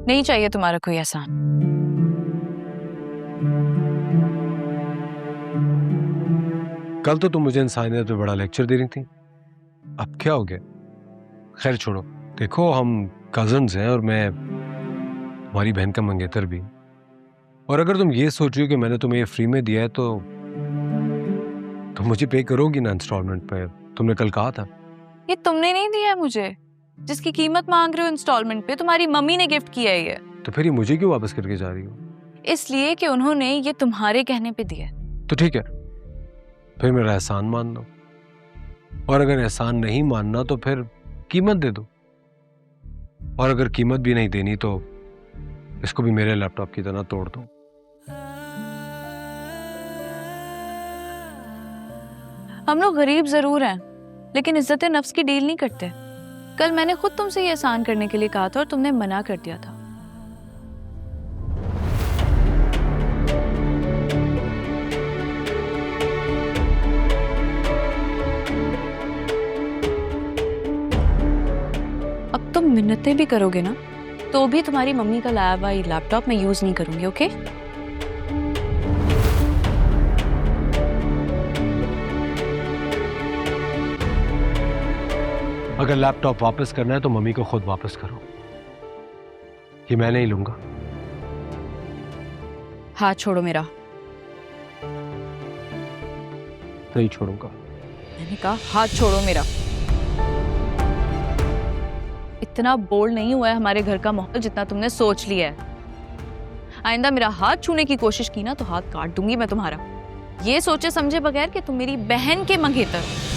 नहीं चाहिए तुम्हारा कोई एहसान। कल तो तुम मुझे इंसानियत पे बड़ा लेक्चर दे रही थी, अब क्या हो गया? खैर छोड़ो, देखो हम कजन्स हैं और मैं तुम्हारी बहन का मंगेतर भी। और अगर तुम ये सोच रही हो कि मैंने तुम्हें ये फ्री में दिया है तो मुझे पे करोगी ना इंस्टॉलमेंट पे? तुमने कल कहा था। ये तुमने नहीं दिया है मुझे, जिसकी कीमत मांग रहे हो इंस्टॉलमेंट पे तुम्हारी मम्मी ने गिफ्ट किया है ये। तो फिर ये मुझे क्यों वापस करके जा रही हो? इसलिए कि उन्होंने ये तुम्हारे कहने पे दिया है। तो ठीक है, फिर मेरा एहसान मान लो, और अगर एहसान नहीं मानना तो फिर कीमत दे दो, और अगर कीमत भी नहीं देनी तो इसको भी मेरे लैपटॉप की तरह तोड़ दो। हम लोग गरीब जरूर हैं, लेकिन इज्जत नफ्स की डील नहीं करते। कल मैंने खुद तुमसे ये एहसान करने के लिए कहा था और तुमने मना कर दिया था। अब तुम मिन्नतें भी करोगे ना, तो भी तुम्हारी मम्मी का लाया हुआ ये लैपटॉप मैं यूज नहीं करूंगी, ओके? अगर लैपटॉप वापस करना है तो मम्मी को खुद वापस करो, ये मैं नहीं लूंगा। हाथ छोड़ो मेरा। नहीं छोड़ूंगा। मैंने कहा हाथ छोड़ो मेरा। इतना बोल्ड नहीं हुआ है हमारे घर का माहौल जितना तुमने सोच लिया है। आइंदा मेरा हाथ छूने की कोशिश की ना तो हाथ काट दूंगी मैं तुम्हारा, ये सोचे समझे बगैर कि तुम मेरी बहन के मंगेतर हो।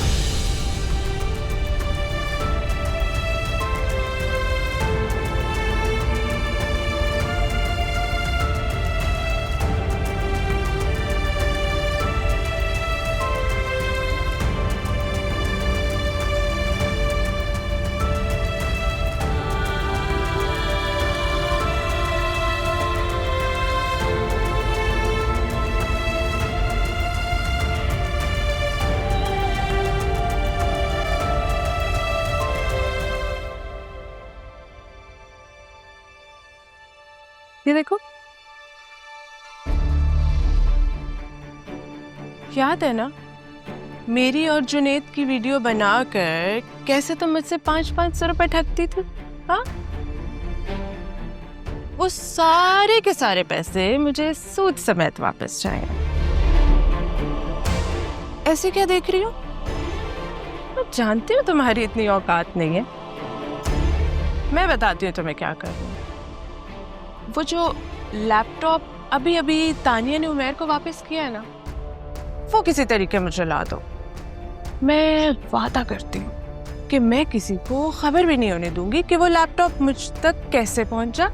ये देखो, याद है ना मेरी और जुनेद की वीडियो बनाकर कैसे तुम मुझसे 500-500 रुपए ठगती थी? हाँ, वो सारे के सारे पैसे मुझे सूद समेत वापस चाहिए। ऐसे क्या देख रही हो? मैं जानती हूँ तुम्हारी इतनी औकात नहीं है। मैं बताती हूँ तुम्हें क्या करना है। वो जो लैपटॉप अभी अभी तानिया ने उमैर को वापस किया है ना, वो किसी तरीके मुझे ला दो। मैं वादा करती हूँ कि मैं किसी को खबर भी नहीं होने दूंगी कि वो लैपटॉप मुझ तक कैसे पहुंचा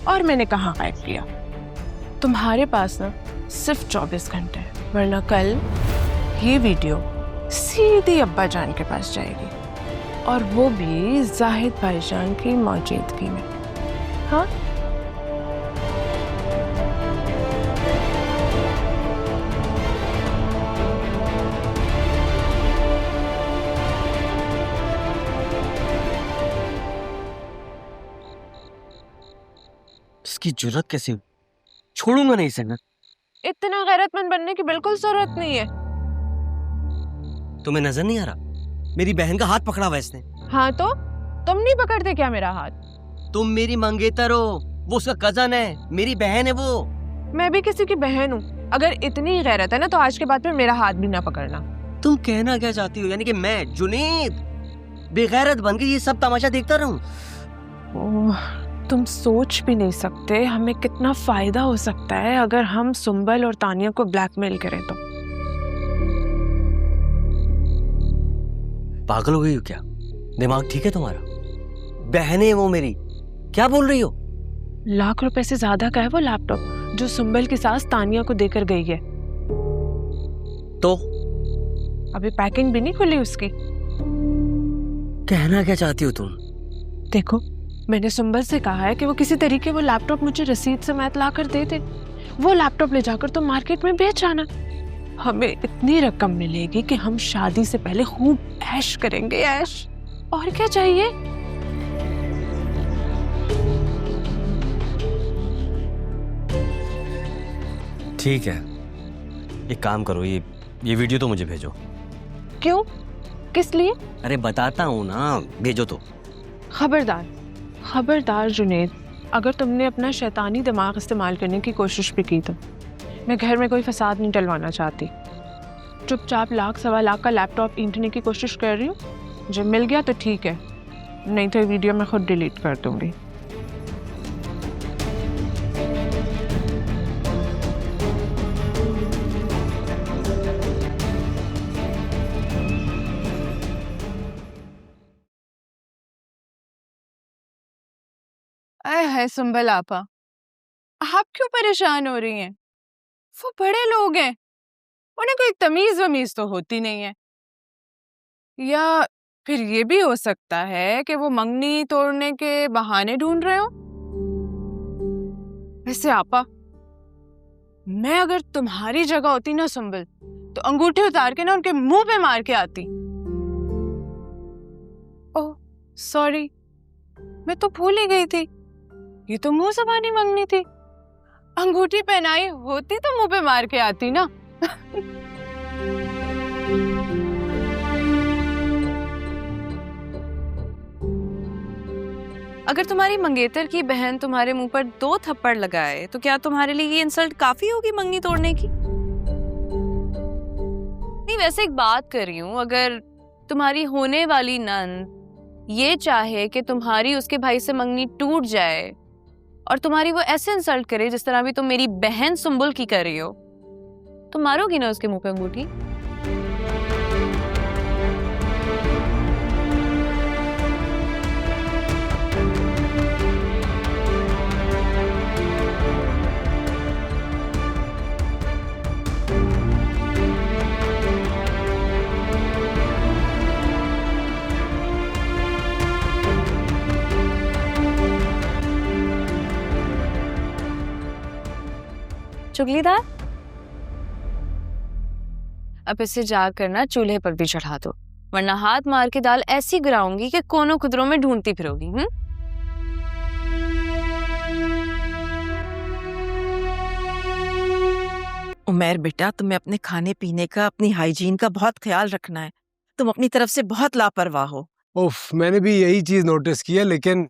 और मैंने कहाँ गायब किया। तुम्हारे पास ना सिर्फ 24 घंटे है, वरना कल ये वीडियो सीधी अब्बा जान के पास जाएगी, और वो भी जाहिद भाईजान की मौजूदगी में। हाँ, इसकी जुर्रत कैसे हुई? छोड़ूंगा नहीं इसे ना। इतना गैरतमंद बनने की बिल्कुल जरूरत नहीं है। तुम्हें नजर नहीं आ रहा मेरी बहन का हाथ पकड़ा हुआ इसने? हाँ तो तुम नहीं पकड़ते क्या मेरा हाथ? तुम मेरी मंगेतर हो, वो उसका कजन है, मेरी बहन है वो। मैं भी किसी की बहन हूँ। अगर इतनी गैरत है ना तो आज के बाद में मेरा हाथ भी ना पकड़ना। तुम कहना क्या चाहती हो? यानी कि मैं जुनेद बेगैरत बन के ये सब तमाशा देखता रहूं? तुम सोच भी नहीं सकते हमें कितना फायदा हो सकता है अगर हम सुंबल और तानिया को ब्लैकमेल करें तो। पागल हो गई हो क्या? दिमाग ठीक है तुम्हारा? बहन है वो मेरी, क्या बोल रही हो? लाख रुपए से ज्यादा का है वो लैपटॉप जो सुंबल की सास तानिया को देकर गई है। तो अभी पैकिंग भी नहीं खुली उसकी। कहना क्या चाहती हो तुम? देखो, मैंने सुंबल से कहा है कि वो किसी तरीके वो लैपटॉप मुझे रसीद समेत ला कर दे दे। वो लैपटॉप ले जाकर तो मार्केट में बेच आना। हमें इतनी रकम मिलेगी कि हम शादी से पहले खूब ऐश करेंगे, ऐश। और क्या चाहिए? ठीक है, एक काम करो, ये वीडियो तो मुझे भेजो। क्यों? किस लिए? अरे बताता हूँ ना, भेजो तो। खबरदार, खबरदार जुनेद, अगर तुमने अपना शैतानी दिमाग इस्तेमाल करने की कोशिश भी की तो मैं घर में कोई फसाद नहीं डलवाना चाहती। चुपचाप 1,00,000-1.25 लाख का लैपटॉप ईंटने की कोशिश कर रही हूँ। जब मिल गया तो ठीक है, नहीं तो वीडियो मैं खुद डिलीट कर दूंगी। अरे है सुंबल आपा, आप क्यों परेशान हो रही हैं? वो बड़े लोग हैं, उन्हें कोई तमीज वमीज तो होती नहीं है। या फिर ये भी हो सकता है कि वो मंगनी तोड़ने के बहाने ढूंढ रहे हो। वैसे आपा, मैं अगर तुम्हारी जगह होती ना सुंबल, तो अंगूठे उतार के ना उनके मुंह पे मार के आती। ओह सॉरी, मैं तो भूल ही गई थी, ये तो मुंह ज़बानी मंगनी थी। अंगूठी पहनाई होती तो मुंह पे मार के आती ना। अगर तुम्हारी मंगेतर की बहन तुम्हारे मुंह पर 2 थप्पड़ लगाए तो क्या तुम्हारे लिए ये इंसल्ट काफी होगी मंगनी तोड़ने की? नहीं, वैसे एक बात कर रही हूँ, अगर तुम्हारी होने वाली नंद ये चाहे कि तुम्हारी उसके भाई से मंगनी टूट जाए और तुम्हारी वो ऐसे इंसल्ट करे जिस तरह भी तुम मेरी बहन सुंबुल की कर रही हो, तुम मारोगी ना उसके मुंह पे अंगूठी? चुगलीदार, अब इसे जाकर ना चूल्हे पर भी चढ़ा दो, वरना हाथ मार के दाल ऐसी गिराऊंगी कि कोनों खुदरों में ढूंढती फिरोगी। उमैर बेटा, तुम्हें अपने खाने पीने का, अपनी हाइजीन का बहुत ख्याल रखना है। तुम अपनी तरफ से बहुत लापरवाह हो। उफ, मैंने भी यही चीज नोटिस की है, लेकिन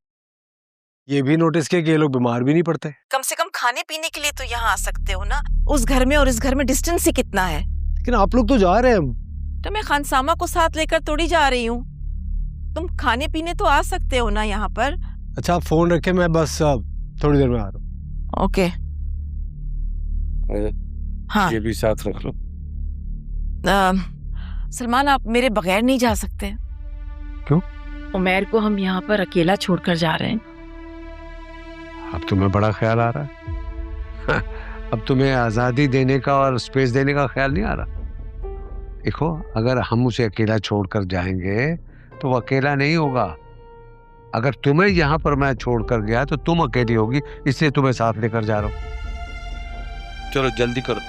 ये भी नोटिस किया कि ये लोग बीमार भी नहीं पड़ते। कम से कम खाने पीने के लिए तो यहाँ आ सकते हो ना। उस घर में और इस घर में डिस्टेंस ही कितना है। लेकिन आप लोग तो जा रहे हैं। तो मैं खानसामा को साथ लेकर थोड़ी जा रही हूँ। तुम खाने पीने तो आ सकते हो ना यहाँ पर। अच्छा, आप फोन रखे, मैं बस थोड़ी देर में आ रहा हूँ। ओके। हाँ ये भी साथ रख लो। सलमान, आप मेरे बगैर नहीं जा सकते। क्यों? उमैर को हम यहाँ पर अकेला छोड़कर जा रहे हैं। अब तुम्हें बड़ा ख्याल आ रहा है। अब तुम्हें आजादी देने का और स्पेस देने का ख्याल नहीं आ रहा। देखो, अगर हम उसे अकेला छोड़कर जाएंगे तो वो अकेला नहीं होगा। अगर तुम्हें यहाँ पर मैं छोड़कर गया तो तुम अकेली होगी, इसलिए तुम्हें साथ लेकर जा रहा हूँ। चलो जल्दी करो।